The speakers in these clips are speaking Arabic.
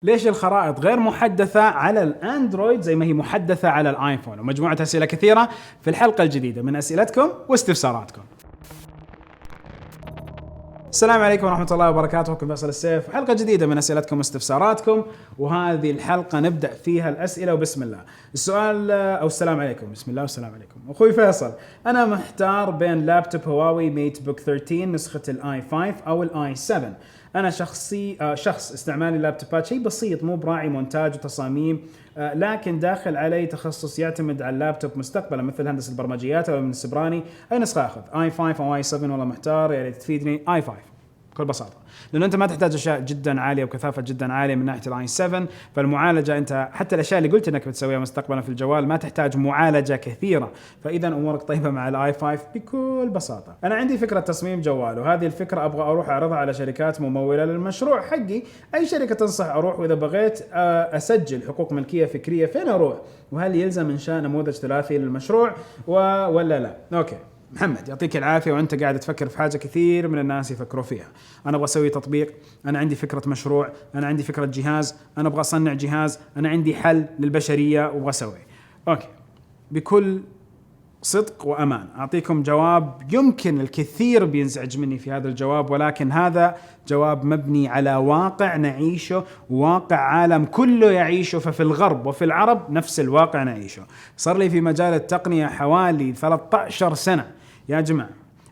ليش الخرائط غير محدثة على الأندرويد زي ما هي محدثة على الآيفون؟ ومجموعة أسئلة كثيرة في الحلقة الجديدة من أسئلتكم واستفساراتكم. السلام عليكم ورحمة الله وبركاته، كم فيصل السيف، حلقة جديدة من أسئلتكم واستفساراتكم. وهذه الحلقة نبدأ فيها الأسئلة وبسم الله. السؤال أو السلام عليكم، بسم الله والسلام عليكم. أخوي فيصل، أنا محتار بين لابتوب هواوي ميت بوك 13 نسخة الآي 5 أو الآي 7. أنا شخص استعمالي لابتوبات شيء بسيط، مو براعي مونتاج وتصاميم، لكن داخل علي تخصص يعتمد على اللابتوب مستقبلا مثل هندسة البرمجيات أو من السبراني. أي نسخة أخذ؟ آي 5 أو آي 7؟ والله محتار، يعني تفيدني. آي 5 بكل بساطة، لأنه أنت ما تحتاج أشياء جدا عالية وكثافة جدا عالية من ناحية الآي 7. فالمعالجة أنت حتى الأشياء اللي قلت أنك بتسويها مستقبلا في الجوال ما تحتاج معالجة كثيرة، فإذا أمورك طيبة مع الآي 5 بكل بساطة. أنا عندي فكرة تصميم جوال، وهذه الفكرة أبغى أروح أعرضها على شركات ممولة للمشروع حقي. أي شركة تنصح أروح؟ وإذا بغيت أسجل حقوق ملكية فكرية فين أروح؟ وهل يلزم إنشاء نموذج ثلاثي للمشروع ولا لا؟ أوكي محمد، يعطيك العافية، وأنت قاعد تفكر في حاجة كثير من الناس يفكروا فيها. أنا أبغى أسوي تطبيق، أنا عندي فكرة مشروع، أنا عندي فكرة جهاز، أنا أبغى أصنع جهاز، أنا عندي حل للبشرية وأبغى أسوي. أوكي، بكل صدق وأمان أعطيكم جواب يمكن الكثير بينزعج مني في هذا الجواب، ولكن هذا جواب مبني على واقع نعيشه، واقع عالم كله يعيشه. ففي الغرب وفي العرب نفس الواقع نعيشه. صار لي في مجال التقنية حوالي 13 سنة يا جماعة.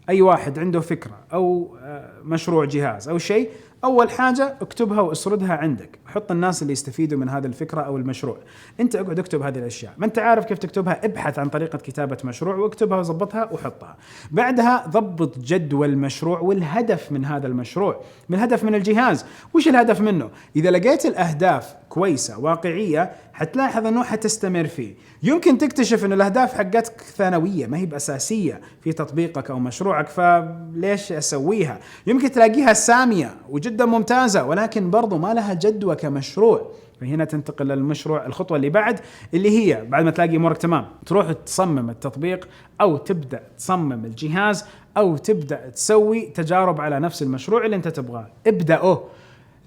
أي واحد عنده فكرة أو مشروع جهاز أو شيء، أول حاجة اكتبها واسردها عندك، حط الناس اللي يستفيدوا من هذه الفكرة أو المشروع. أنت اقعد اكتب هذه الأشياء، ما أنت عارف كيف تكتبها ابحث عن طريقة كتابة مشروع واكتبها وضبطها وحطها. بعدها ضبط جدول المشروع والهدف من هذا المشروع، من الهدف من الجهاز. وش الهدف منه؟ إذا لقيت الأهداف كويسة واقعية حتلاحظ أنه حتستمر فيه. يمكن تكتشف أن الأهداف حقتك ثانوية ما هي بأساسية في تطبيقك أو مشروعك، فليش أسويها؟ يمكن تلاقيها سامية وجدا ممتازة ولكن برضو ما لها جدوى كمشروع، فهنا تنتقل للمشروع الخطوة اللي اللي هي بعد ما تلاقي أمورك تمام تروح تصمم التطبيق أو تبدأ تصمم الجهاز أو تبدأ تسوي تجارب على نفس المشروع اللي أنت تبغاه. ابدأه،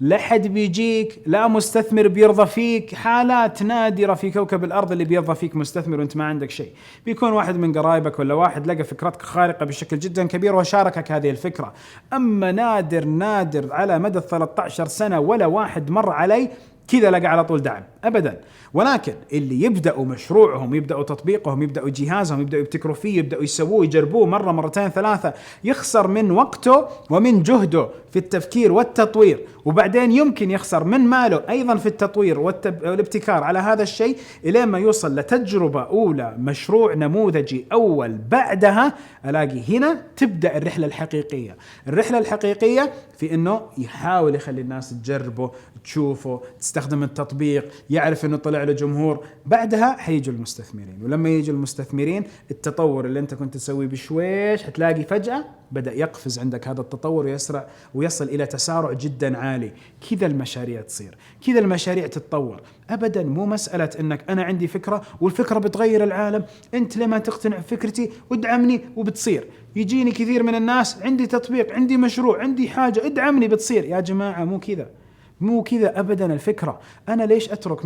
لا حد بيجيك، لا مستثمر بيرضى فيك. حالات نادرة في كوكب الأرض اللي بيرضى فيك مستثمر وانت ما عندك شيء. بيكون واحد من قرايبك ولا واحد لقى فكرتك خارقة بشكل جدا كبير وشاركك هذه الفكرة. أما نادر على مدى 13 سنة ولا واحد مر علي كذا لقى على طول دعم أبدا. ولكن اللي يبدأوا مشروعهم، يبدأوا تطبيقهم، يبدأوا جهازهم، يبدأوا يبتكروا فيه، يبدأوا يسووه، يجربوه مرة مرتين ثلاثة، يخسر من وقته ومن جهده في التفكير والتطوير، وبعدين يمكن يخسر من ماله أيضا في التطوير والابتكار على هذا الشيء إلى ما يوصل لتجربة أولى، مشروع نموذجي أول. بعدها ألاقي هنا تبدأ الرحلة الحقيقية. الرحلة الحقيقية في أنه يحاول يخلي الناس تجربه، تشوفه، تستخدم التطبيق، يعرف أنه طلع له جمهور. بعدها حيجوا المستثمرين، ولما يجوا المستثمرين التطور اللي أنت كنت تسويه بشويش هتلاقي فجأة بدأ يقفز عندك هذا التطور ويسرع ويصل إلى تسارع جدا عالي. كذا المشاريع تصير، كذا المشاريع تتطور أبدا. مو مسألة أنك أنا عندي فكرة والفكرة بتغير العالم، أنت لما تقتنع بفكرتي وادعمني وبتصير. يجيني كثير من الناس عندي تطبيق، عندي مشروع، عندي حاجة، ادعمني بتصير. يا جماعة مو كذا أبدا الفكرة. أنا ليش أترك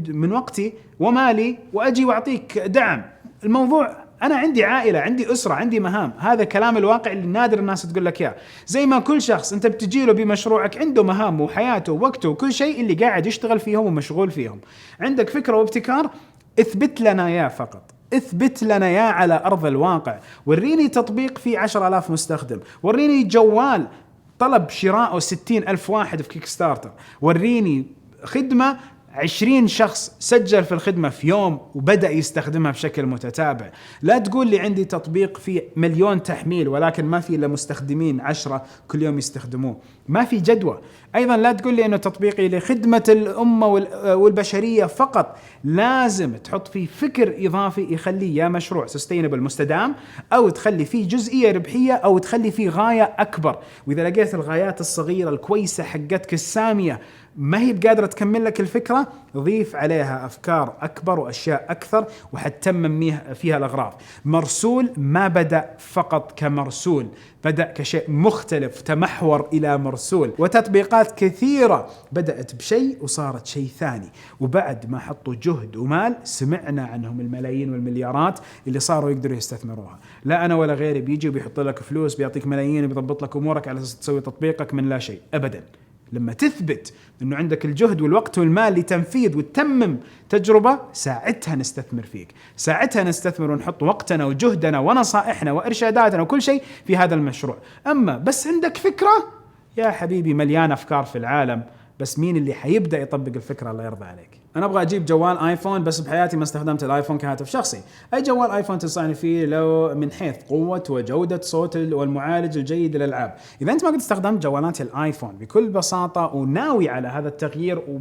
من وقتي ومالي وأجي وأعطيك دعم؟ الموضوع أنا عندي عائلة، عندي أسرة، عندي مهام. هذا كلام الواقع اللي نادر الناس تقول لك إياه. زي ما كل شخص أنت بتجيله بمشروعك عنده مهام وحياته ووقته وكل شيء اللي قاعد يشتغل فيهم ومشغول فيهم. عندك فكرة وابتكار، اثبت لنا يا فقط، اثبت لنا يا على أرض الواقع. وريني تطبيق فيه 10,000 مستخدم، وريني جوال طلب شراءه 60,000 واحد في كيك ستارتر، وريني خدمة 20 شخص سجل في الخدمة في يوم وبدأ يستخدمها بشكل متتابع. لا تقول لي عندي تطبيق فيه 1,000,000 تحميل ولكن ما في إلا مستخدمين 10 كل يوم يستخدموه، ما في جدوى. أيضا لا تقول لي أنه تطبيقي لخدمة الأمة والبشرية فقط. لازم تحط فيه فكر إضافي يخليه يا مشروع sustainable مستدام، أو تخلي فيه جزئية ربحية، أو تخلي فيه غاية أكبر. وإذا لقيت الغايات الصغيرة الكويسة حقتك السامية ما هي بقادرة تكمل لك الفكرة، ضيف عليها أفكار أكبر وأشياء أكثر وحتتمم فيها الأغراض. مرسول ما بدأ فقط كمرسول، بدأ كشيء مختلف تمحور إلى مرسول، وتطبيقات كثيرة بدأت بشيء وصارت شيء ثاني، وبعد ما حطوا جهد ومال سمعنا عنهم الملايين والمليارات اللي صاروا يقدروا يستثمروها. لا أنا ولا غيري بيجي وبيحط لك فلوس، بيعطيك ملايين وبيضبط لك أمورك على أساس تسوي تطبيقك من لا شيء أبدا. لما تثبت أنه عندك الجهد والوقت والمال لتنفيذ وتتمم تجربة، ساعتها نستثمر فيك، ساعتها نستثمر ونحط وقتنا وجهدنا ونصائحنا وإرشاداتنا وكل شيء في هذا المشروع. أما بس عندك فكرة، يا حبيبي مليان أفكار في العالم، بس مين اللي حيبدأ يطبق الفكرة الله يرضى عليك؟ أنا أبغى أجيب جوال آيفون، بس بحياتي ما استخدمت الآيفون كهاتف شخصي. أي جوال آيفون تنصحني فيه لو من حيث قوة وجودة صوت والمعالج الجيد للألعاب؟ إذا أنت ما قد استخدمت جوالات الآيفون بكل بساطة وناوي على هذا التغيير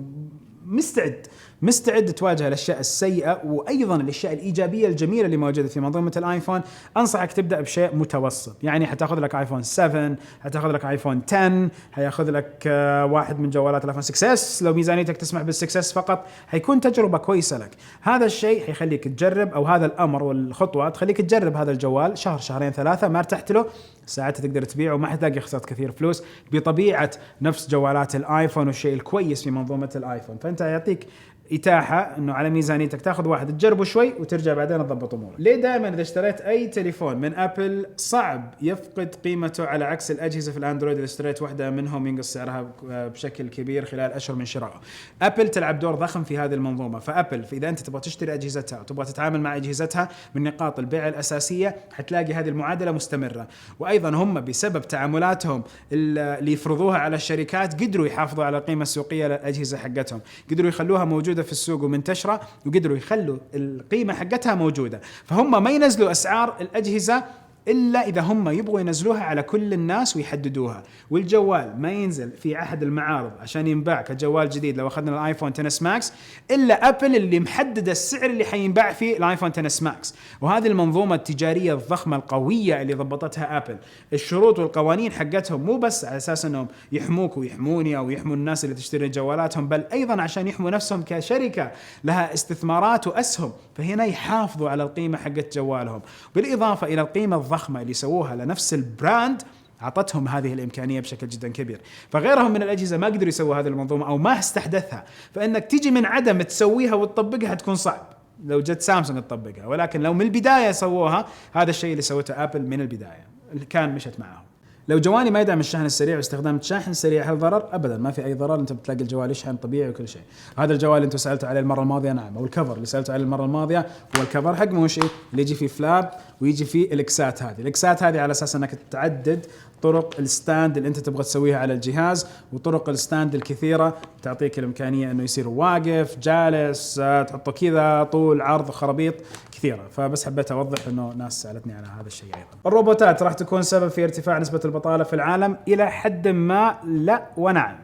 مستعد تواجه الأشياء السيئة وأيضا الأشياء الإيجابية الجميلة اللي موجودة في منظومة الآيفون، أنصحك تبدأ بشيء متوسط. يعني حتاخذ لك آيفون 7، حتاخذ لك آيفون 10، هياخذ لك واحد من جوالات الآيفون 6S لو ميزانيتك تسمح بال6S فقط، حيكون تجربة كويسة لك. هذا الشيء حيخليك تجرب، أو هذا الأمر والخطوة تخليك تجرب هذا الجوال شهر شهرين ثلاثة، ما ارتحت له ساعتها تقدر تبيعه وما حتلاقي خسرت كثير فلوس بطبيعة نفس جوالات الآيفون والشيء الكويس في منظومة الآيفون. فأنت يعطيك إتاحة أنه على ميزانيتك تاخذ واحد تجربه شوي وترجع بعدين تضبط أمورك. ليه دائما إذا اشتريت أي تليفون من أبل صعب يفقد قيمته على عكس الأجهزة في الأندرويد اللي اشتريت واحدة منهم ينقص سعرها بشكل كبير خلال أشهر من شرائه؟ أبل تلعب دور ضخم في هذه المنظومة. فأبل إذا أنت تبغى تشتري أجهزتها وتبغى تتعامل مع أجهزتها من نقاط البيع الأساسية، حتلاقي هذه المعادلة مستمرة. وأيضا هم بسبب تعاملاتهم اللي يفرضوها على الشركات قدروا يحافظوا على القيمة السوقية للأجهزة حقتهم، قدروا يخلوها موجودة في السوق ومنتشرة، وقدروا يخلوا القيمة حقتها موجودة. فهم ما ينزلوا أسعار الأجهزة إلا إذا هم يبغوا ينزلوها على كل الناس ويحددوها. والجوال ما ينزل في أحد المعارض عشان ينباع كجوال جديد لو أخذنا الآيفون 10 ماكس إلا أبل اللي محدد السعر اللي حينباع فيه الآيفون 10 ماكس. وهذه المنظومة التجارية الضخمة القوية اللي ضبطتها أبل، الشروط والقوانين حقتهم مو بس على أساس أنهم يحموك ويحموني أو يحموا الناس اللي تشتري جوالاتهم، بل أيضا عشان يحموا نفسهم كشركة لها استثمارات وأسهم، فهنا يحافظوا على القيمة حقت جوالهم. بالإضافة إلى القيمة الضخمة اللي سووها لنفس البراند، عطتهم هذه الإمكانية بشكل جدا كبير. فغيرهم من الأجهزة ما قدروا يسووا هذه المنظومة أو ما استحدثها، فإنك تيجي من عدم تسويها وتطبقها تكون صعب لو جت سامسونج تطبقها. ولكن لو من البداية سووها، هذا الشيء اللي سوته أبل من البداية اللي كان مشت معهم. لو جوالي ما يدعم الشحن السريع واستخدمت شاحن سريع، هل ضرر؟ ابدا، ما في اي ضرر. انت بتلاقي الجوال يشحن طبيعي وكل شيء. هذا الجوال اللي انتم سالتوا عليه المره الماضيه، نعم، او الكفر اللي سالتوا عليه المره الماضيه هو الكفر حق موشي اللي يجي فيه فلاب ويجي فيه الاكسات. هذه الاكسات هذه على اساس انك تعدد طرق الستاند اللي انت تبغى تسويها على الجهاز، وطرق الستاند الكثيره تعطيك الامكانيه انه يصير واقف، جالس، تحطه كذا طول عرض، خرابيط كثيره. فبس حبيت اوضح انه ناس سالتني على هذا الشيء. ايضا الروبوتات راح تكون سبب في ارتفاع نسبه البطاله في العالم الى حد ما، لا ونعم.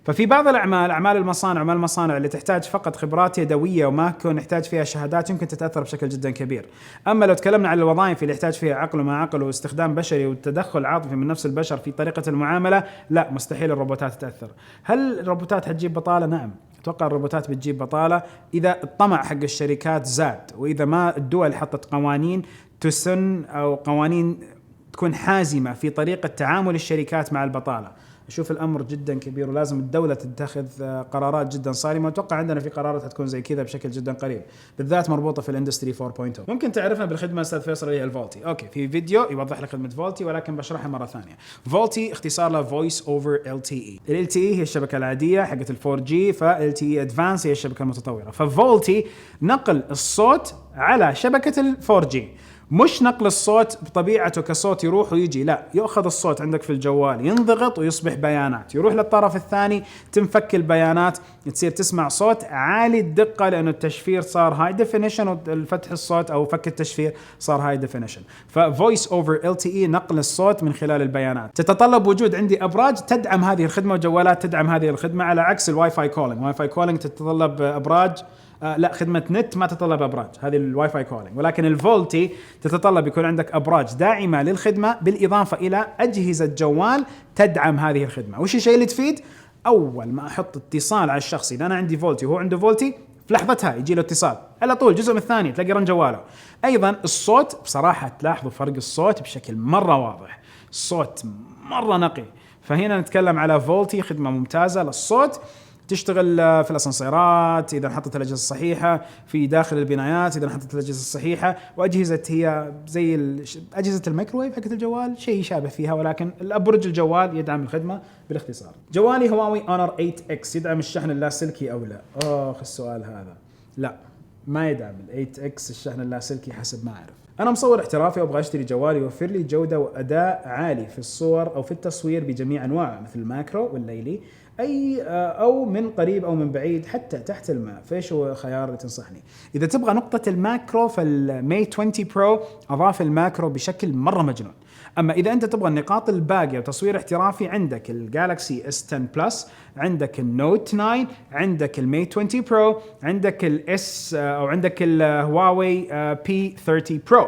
ففي بعض الأعمال، أعمال المصانع اللي تحتاج فقط خبرات يدوية وما يكون يحتاج فيها شهادات، يمكن تتأثر بشكل جدا كبير. أما لو تكلمنا عن الوظائف اللي يحتاج فيها عقل وما عقل واستخدام بشري والتدخل عاطفي من نفس البشر في طريقة المعاملة، لا، مستحيل الروبوتات تتأثر. هل الروبوتات حتجيب بطالة؟ نعم، أتوقع الروبوتات بتجيب بطالة إذا الطمع حق الشركات زاد، وإذا ما الدول حطت قوانين تسن أو قوانين تكون حازمة في طريقة تعامل الشركات مع البطالة. أشوف الأمر جدا كبير ولازم الدولة تتخذ قرارات جدا صارمة. أتوقع عندنا في قرارات هتكون زي كذا بشكل جدا قريب، بالذات مربوطة في الاندستري 4.0. ممكن تعرفنا بالخدمة أستاذ فيصل اللي هي الفولتي. أوكي، في فيديو يوضح لك خدمة فولتي ولكن بشرحها مرة ثانية. فولتي اختصار له Voice over LTE. ال LTE هي الشبكة العادية حقت ال 4G، فال LTE Advanced هي الشبكة المتطورة. ففولتي نقل الصوت على شبكة ال 4G، مش نقل الصوت بطبيعته كصوت يروح ويجي، لا، يأخذ الصوت عندك في الجوال ينضغط ويصبح بيانات، يروح للطرف الثاني تنفك البيانات، تصير تسمع صوت عالي الدقة لأنه التشفير صار هاي ديفينيشن والفتح الصوت أو فك التشفير صار هاي ديفينيشن. ففويس أوفر LTE نقل الصوت من خلال البيانات. تتطلب وجود عندي أبراج تدعم هذه الخدمة وجوالات تدعم هذه الخدمة، على عكس الواي فاي كولينج. واي فاي كولينج تتطلب أبراج، لا، خدمة نت ما تتطلب أبراج، هذه الواي فاي كولينج. ولكن الفولتي تتطلب يكون عندك أبراج داعمة للخدمة بالإضافة إلى أجهزة جوال تدعم هذه الخدمة. وش الشيء اللي تفيد؟ اول ما احط اتصال على الشخص، اذا انا عندي فولتي وهو عنده فولتي، في لحظتها يجي له اتصال على طول، جزء من الثاني تلاقي رن جواله. ايضا الصوت بصراحه تلاحظوا فرق الصوت بشكل مره واضح، الصوت مره نقي. فهنا نتكلم على فولتي، خدمه ممتازه للصوت، تشتغل في الاسانسيرات اذا حطت الاجهزه الصحيحه، في داخل البنايات اذا حطت الاجهزه الصحيحه، واجهزه هي زي اجهزه الميكروويف حقت الجوال، شيء يشابه فيها، ولكن الابرج الجوال يدعم الخدمه بالاختصار. جوالي هواوي اونر 8 اكس يدعم الشحن اللاسلكي او لا؟ السؤال هذا لا، ما يدعم ال 8 اكس الشحن اللاسلكي حسب ما اعرف. انا مصور احترافي وابغى اشتري جوال يوفر لي جوده واداء عالي في الصور او في التصوير بجميع انواعه، مثل الماكرو والليلي، او من قريب او من بعيد حتى تحت الماء. فايش هو الخيار اللي تنصحني؟ اذا تبغى نقطه الماكرو، فالمي 20 برو اضاف الماكرو بشكل مره مجنون. اما اذا انت تبغى النقاط الباقيه وتصوير احترافي، عندك الجالكسي اس 10 بلس، عندك النوت 9، عندك المي 20 برو، عندك الاس او عندك الهواوي بي 30 برو.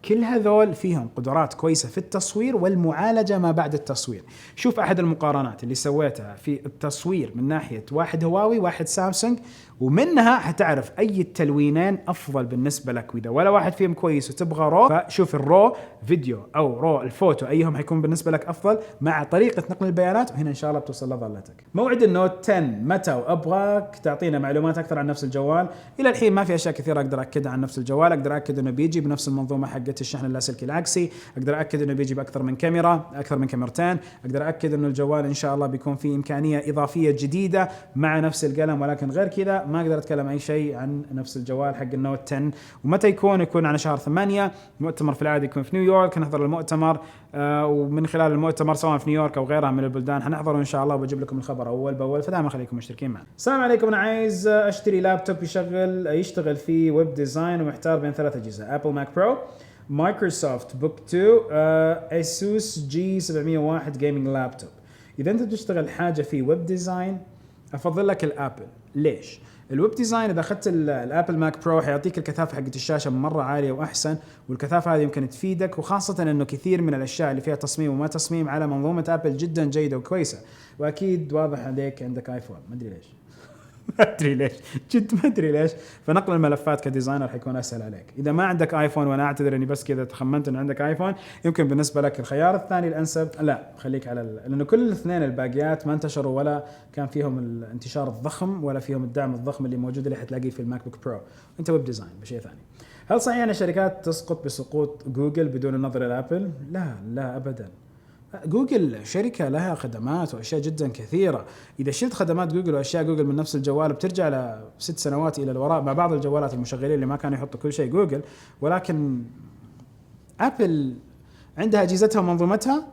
كل هذول فيهم قدرات كويسة في التصوير والمعالجة ما بعد التصوير. شوف أحد المقارنات اللي سويتها في التصوير من ناحية واحد هواوي واحد سامسونج، ومنها حتعرف أي التلوينين أفضل بالنسبة لك. وإذا ولا واحد فيهم كويس وتبغى رو، فشوف الرو فيديو أو رو الفوتو أيهم حيكون بالنسبة لك أفضل مع طريقة نقل البيانات، وهنا إن شاء الله بتوصل لظلتك. موعد النوت 10 متى؟ وأبغاك تعطينا معلومات أكثر عن نفس الجوال. إلى الحين ما في أشياء كثيرة أقدر أكدها عن نفس الجوال. أقدر أكد إنه بيجي بنفس المنظومة حقت الشحن اللاسلكي العكسي، أقدر أكد إنه بيجي بأكثر من كاميرا، أكثر من كاميرتين، أقدر أكد إنه الجوال إن شاء الله بيكون فيه إمكانية إضافية جديدة مع نفس القلم، ولكن غير كذا ما أقدر أتكلم أي شيء عن نفس الجوال حق النوت 10. ومتى يكون على شهر 8. مؤتمر في العادة يكون في نيويورك، نحضر المؤتمر ومن خلال المؤتمر سواء في نيويورك أو غيرها من البلدان حنحضره إن شاء الله، وبجيب لكم الخبر أول بأول، فدائما خليكم مشتركين معنا. السلام عليكم، أنا عايز أشتري لابتوب يشتغل في ويب ديزاين، ومحتار بين 3 أجهزة: أبل ماك برو، مايكروسوفت بوك 2، اسوس جي 701 جيمنج لابتوب. اذا انت بتشتغل حاجه في ويب ديزاين افضل لك الابل. ليش؟ الويب ديزاين اذا اخذت الابل ماك برو حيعطيك الكثافه حقت الشاشه مره عاليه واحسن، والكثافه هذه يمكن تفيدك، وخاصه انه كثير من الاشياء اللي فيها تصميم وما تصميم على منظومه ابل جدا جيده وكويسه. واكيد واضح عليك عندك ايفون، ما ادري ليش ما ادري ليش، جد ما ادري ليش. فنقل الملفات كديزاينر حيكون اسهل عليك. اذا ما عندك ايفون، وانا اعتذر اني بس كذا تخمنت ان عندك ايفون، يمكن بالنسبه لك الخيار الثاني الانسب. لا، خليك على لانه كل الاثنين الباقيات ما انتشروا ولا كان فيهم الانتشار الضخم ولا فيهم الدعم الضخم اللي موجود اللي حتلاقيه في الماك بوك برو. انت ويب ديزاين بشيء ثاني. هل صحيح ان الشركات تسقط بسقوط جوجل بدون النظر الى ابل؟ لا ابدا. جوجل شركة لها خدمات وأشياء جدا كثيرة. إذا شلت خدمات جوجل وأشياء جوجل من نفس الجوال بترجع ل6 سنوات إلى الوراء مع بعض الجوالات المشغلين اللي ما كانوا يحطوا كل شيء جوجل. ولكن أبل عندها أجهزتها ومنظومتها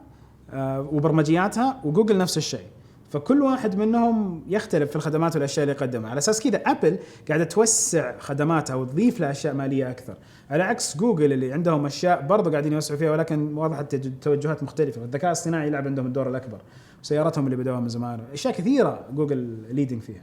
وبرمجياتها، وجوجل نفس الشيء، فكل واحد منهم يختلف في الخدمات والأشياء اللي يقدمها. على أساس كذا أبل قاعدة توسع خدماتها وتضيف لها أشياء مالية أكثر، على عكس جوجل اللي عندهم أشياء برضو قاعدين يوسعوا فيها، ولكن واضح توجهات مختلفة. الذكاء الصناعي يلعب عندهم الدور الأكبر، وسياراتهم اللي بدأوها من زمان، أشياء كثيرة جوجل ليدنج فيها.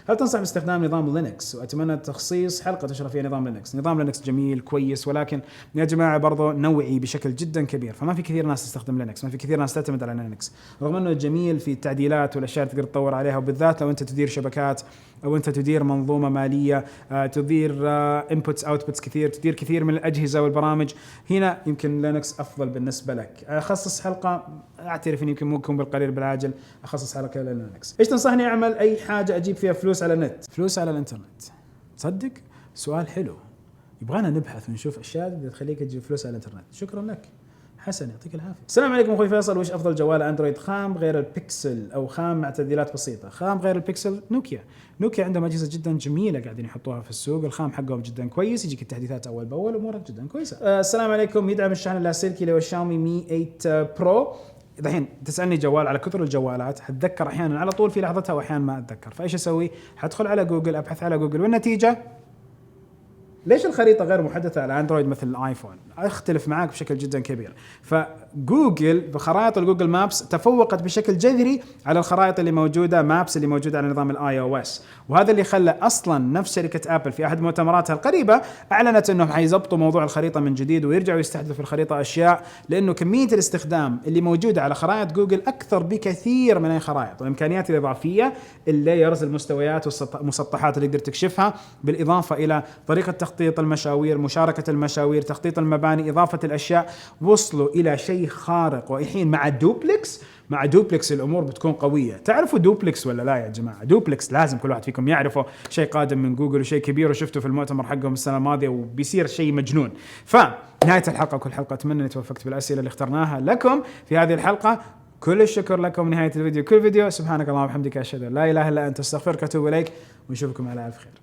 هل تنصح باستخدام نظام لينكس؟ وأتمنى تخصيص حلقة تشرح فيها نظام لينكس. نظام لينكس جميل كويس، ولكن يا جماعة برضو نوعي بشكل جدا كبير، فما في كثير ناس تستخدم لينكس، ما في كثير ناس تعتمد على لينكس، رغم أنه جميل في التعديلات والأشياء اللي تقدر تطور عليها، وبالذات لو أنت تدير شبكات أو أنت تدير منظومة مالية، تدير inputs outputs كثير، تدير كثير من الأجهزة والبرامج. هنا يمكن لينكس أفضل بالنسبة لك. أخصص حلقة، أعترف أن يمكن ممكن بالقليل بالعاجل أخصص حلقة للينكس. إيش تنصحني أعمل أي حاجة أجيب فيها فلوس على النت؟ فلوس على الإنترنت، تصدق سؤال حلو، يبغانا نبحث ونشوف أشياء اللي تخليك تجيب فلوس على الإنترنت. شكرا لك حسن، يعطيك العافية. السلام عليكم أخوي فيصل، وش أفضل جوال أندرويد خام غير البيكسل أو خام مع تعديلات بسيطة؟ خام غير البيكسل نوكيا عندهم أجهزة جدا جميلة قاعدين يحطوها في السوق، الخام حقهم جدا كويس، يجيك التحديثات أول بأول، أمورك جدا كويسة. السلام عليكم، يدعم الشحن اللاسلكي اللي هو الشاومي مي 8 برو. الحين تسألني جوال، على كثر الجوالات هتذكر أحيانا على طول في لحظتها وأحيانا ما أتذكر، فإيش أسوي؟ هدخل على جوجل، أبحث على جوجل، والنتيجة ليش الخريطة غير محدثة على اندرويد مثل الايفون؟ اختلف معاك بشكل جدا كبير. فجوجل بخرائط الجوجل مابس تفوقت بشكل جذري على الخرائط اللي موجودة مابس اللي موجودة على نظام الاي او اس، وهذا اللي خلى اصلا نفس شركة ابل في احد مؤتمراتها القريبة اعلنت انهم حيزبطوا موضوع الخريطة من جديد ويرجعوا يستحدثوا في الخريطة اشياء، لانه كمية الاستخدام اللي موجودة على خرائط جوجل اكثر بكثير من اي خرائط، والامكانيات الاضافية، اللايرز، المستويات والمسطحات اللي تقدر تكشفها، بالاضافة الى طريقة تخطيط المشاوير، مشاركة المشاوير، تخطيط المباني، إضافة الأشياء، وصلوا إلى شيء خارق. والحين مع دوبلكس الأمور بتكون قوية. تعرفوا دوبلكس ولا لا يا جماعة؟ دوبلكس لازم كل واحد فيكم يعرفه، شيء قادم من جوجل وشيء كبير، وشفته في المؤتمر حقهم السنة الماضية وبيصير شيء مجنون. فنهاية الحلقة كل حلقة أتمنى أني توفقت بالأسئلة اللي اخترناها لكم في هذه الحلقة. كل الشكر لكم. نهاية الفيديو كل فيديو سبحانك اللهم وبحمدك أشهد أن لا إله إلا أنت أستغفرك وأتوب إليك، ونشوفكم على ألف خير.